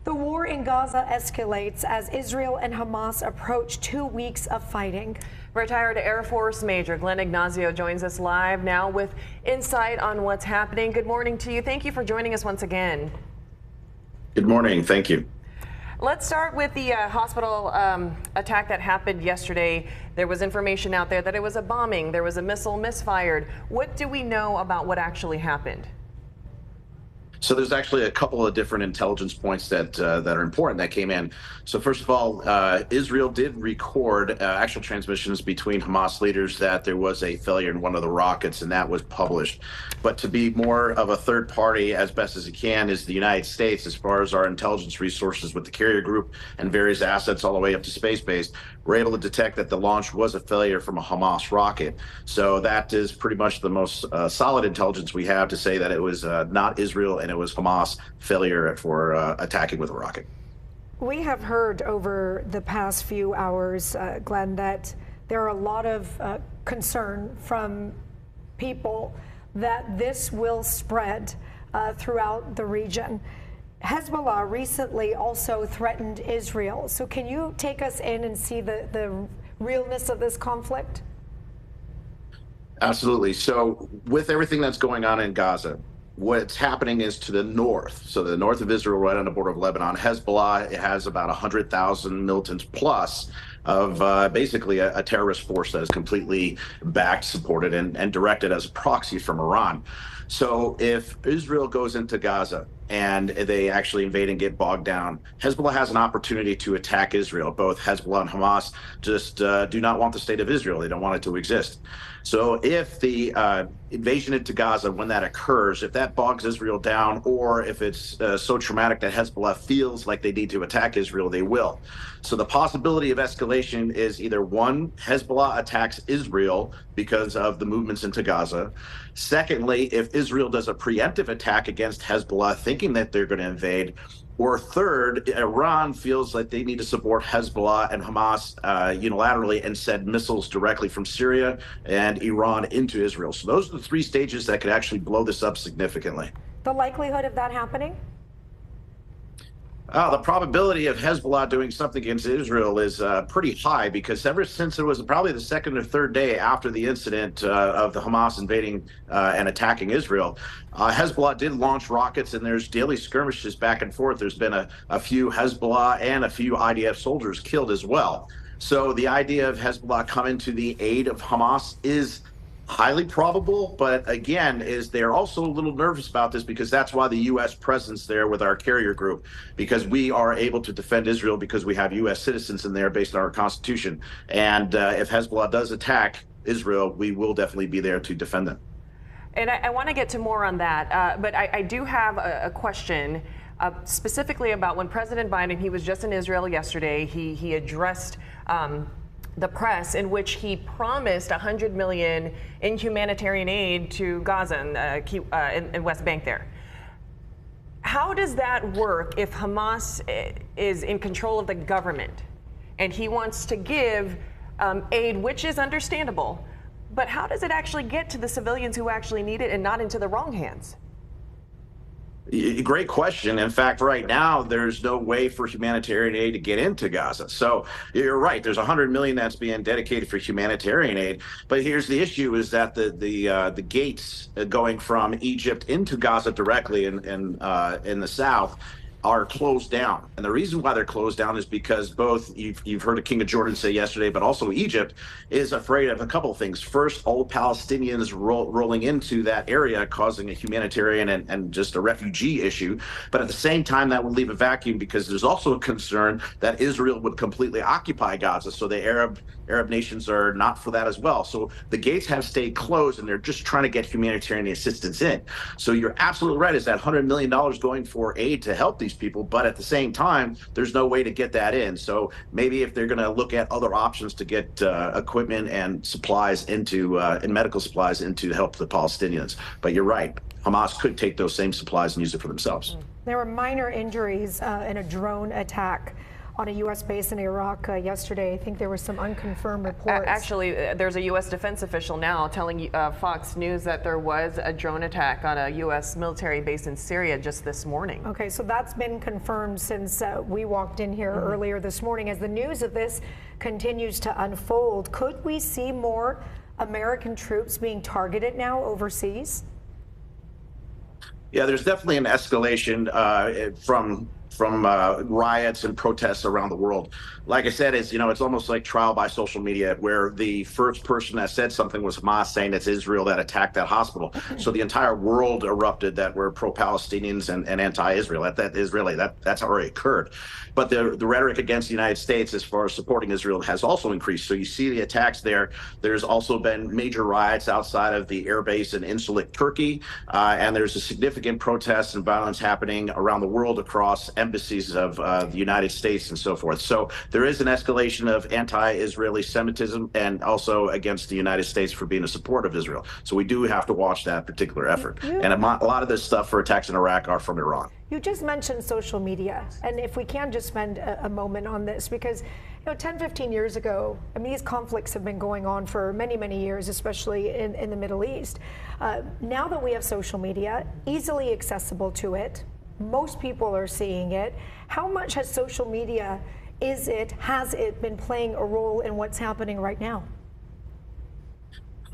The war in Gaza escalates as Israel and Hamas approach 2 weeks of fighting. Retired Air Force Major Glenn Ignazio joins us live now with insight on what's happening. Good morning to you. Thank you for joining us once again. Good morning. Thank you. Let's start with the hospital attack that happened yesterday. There was information out there that it was a bombing. There was a missile misfired. What do we know about what actually happened? So there's actually a couple of different intelligence points that are important that came in. So first of all, Israel did record actual transmissions between Hamas leaders that there was a failure in one of the rockets, and that was published. But to be more of a third party as best as it can is the United States, as far as our intelligence resources with the carrier group and various assets all the way up to space-based, we're able to detect that the launch was a failure from a Hamas rocket. So that is pretty much the most solid intelligence we have to say that it was not Israel and it was Hamas failure for attacking with a rocket. We have heard over the past few hours, Glenn, that there are a lot of concern from people that this will spread throughout the region. Hezbollah recently also threatened Israel. So can you take us in and see the realness of this conflict? Absolutely. So with everything that's going on in Gaza, what's happening is to the north. So the north of Israel, right on the border of Lebanon, Hezbollah, it has about 100,000 militants plus of basically a terrorist force that is completely backed, supported, and directed as a proxy from Iran. So if Israel goes into Gaza and they actually invade and get bogged down, Hezbollah has an opportunity to attack Israel. Both Hezbollah and Hamas just do not want the state of Israel. They don't want it to exist. So if the invasion into Gaza, when that occurs, if that bogs Israel down, or if it's so traumatic that Hezbollah feels like they need to attack Israel, they will. So the possibility of escalation is either one, Hezbollah attacks Israel because of the movements into Gaza. Secondly, if Israel does a preemptive attack against Hezbollah, thinking that they're going to invade. Or third, Iran feels like they need to support Hezbollah and Hamas unilaterally and send missiles directly from Syria and Iran into Israel. So those are the three stages that could actually blow this up significantly. The likelihood of that happening? The probability of Hezbollah doing something against Israel is pretty high, because ever since it was probably the second or third day after the incident of the Hamas invading and attacking Israel, Hezbollah did launch rockets, and there's daily skirmishes back and forth. There's been a few Hezbollah and a few IDF soldiers killed as well. So the idea of Hezbollah coming to the aid of Hamas is highly probable, but again, they're also a little nervous about this, because that's why the U.S. presence there with our carrier group, because we are able to defend Israel because we have U.S. citizens in there based on our Constitution. And if Hezbollah does attack Israel, we will definitely be there to defend them. And I want to get to more on that, but I do have a question specifically about when President Biden, he was just in Israel yesterday, he addressed the press, in which he promised $100 million in humanitarian aid to Gaza and West Bank there. How does that work if Hamas is in control of the government and he wants to give aid, which is understandable, but how does it actually get to the civilians who actually need it and not into the wrong hands? Great question. In fact, right now, there's no way for humanitarian aid to get into Gaza. So you're right. There's $100 million that's being dedicated for humanitarian aid. But here's the issue: is that the gates going from Egypt into Gaza directly in the south are closed down. And the reason why they're closed down is because both, you've heard of King of Jordan say yesterday, but also Egypt is afraid of a couple of things. First, all Palestinians rolling into that area, causing a humanitarian and just a refugee issue. But at the same time, that would leave a vacuum, because there's also a concern that Israel would completely occupy Gaza. So the Arab nations are not for that as well. So the gates have stayed closed, and they're just trying to get humanitarian assistance in. So you're absolutely right, is that $100 million going for aid to help these people, but at the same time, there's no way to get that in. So maybe if they're going to look at other options to get equipment and supplies into and medical supplies into to help the Palestinians. But you're right, Hamas could take those same supplies and use it for themselves. There were minor injuries in a drone attack on a U.S. base in Iraq yesterday. I think there were some unconfirmed reports. Actually, there's a U.S. defense official now telling Fox News that there was a drone attack on a U.S. military base in Syria just this morning. Okay, so that's been confirmed since we walked in here earlier this morning. As the news of this continues to unfold, could we see more American troops being targeted now overseas? Yeah, there's definitely an escalation from riots and protests around the world. Like I said, it's almost like trial by social media, where the first person that said something was Hamas, saying it's Israel that attacked that hospital. So the entire world erupted that we're pro-Palestinians and anti-Israel. That's already occurred. But the rhetoric against the United States as far as supporting Israel has also increased. So you see the attacks there. There's also been major riots outside of the air base in Incirlik, Turkey, and there's a significant protest and violence happening around the world across embassies of the United States and so forth. So there is an escalation of anti-Israeli Semitism and also against the United States for being a support of Israel. So we do have to watch that particular effort. And a lot of this stuff for attacks in Iraq are from Iran. You just mentioned social media, and if we can just spend a moment on this, because 10, 15 years ago, I mean, these conflicts have been going on for many, many years, especially in the Middle East. Now that we have social media, easily accessible to it, most people are seeing it. How much has social media, has it been playing a role in what's happening right now?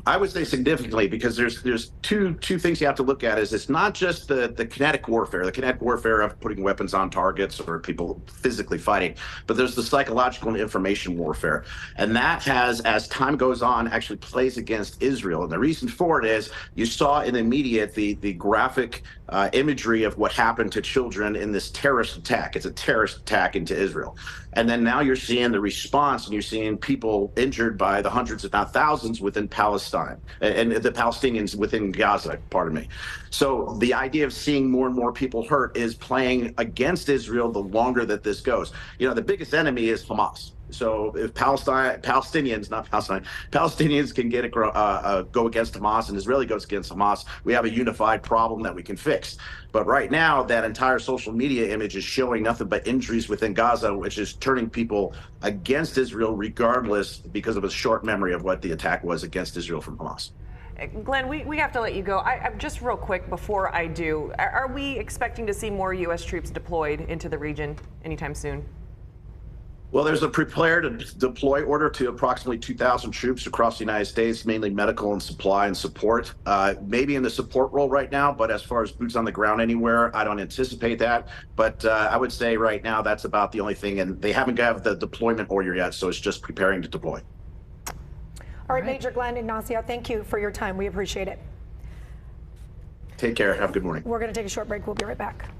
I would say significantly, because there's two things you have to look at. Is it's not just the kinetic warfare of putting weapons on targets or people physically fighting, but there's the psychological and information warfare. And that has, as time goes on, actually plays against Israel. And the reason for it is you saw in the media the graphic imagery of what happened to children in this terrorist attack. It's a terrorist attack into Israel. And then now you're seeing the response, and you're seeing people injured by the hundreds, if not thousands, within Palestine and the Palestinians within Gaza, pardon me. So the idea of seeing more and more people hurt is playing against Israel the longer that this goes. The biggest enemy is Hamas. So if Palestinians can go against Hamas, and Israeli goes against Hamas, we have a unified problem that we can fix. But right now, that entire social media image is showing nothing but injuries within Gaza, which is turning people against Israel regardless, because of a short memory of what the attack was against Israel from Hamas. Glenn, we have to let you go. I just real quick before I do, are we expecting to see more U.S. troops deployed into the region anytime soon? Well, there's a prepare to deploy order to approximately 2,000 troops across the United States, mainly medical and supply and support. Maybe in the support role right now, but as far as boots on the ground anywhere, I don't anticipate that. But I would say right now that's about the only thing, and they haven't got the deployment order yet, so it's just preparing to deploy. All right, Major Glenn Ignacio, thank you for your time. We appreciate it. Take care. Have a good morning. We're going to take a short break. We'll be right back.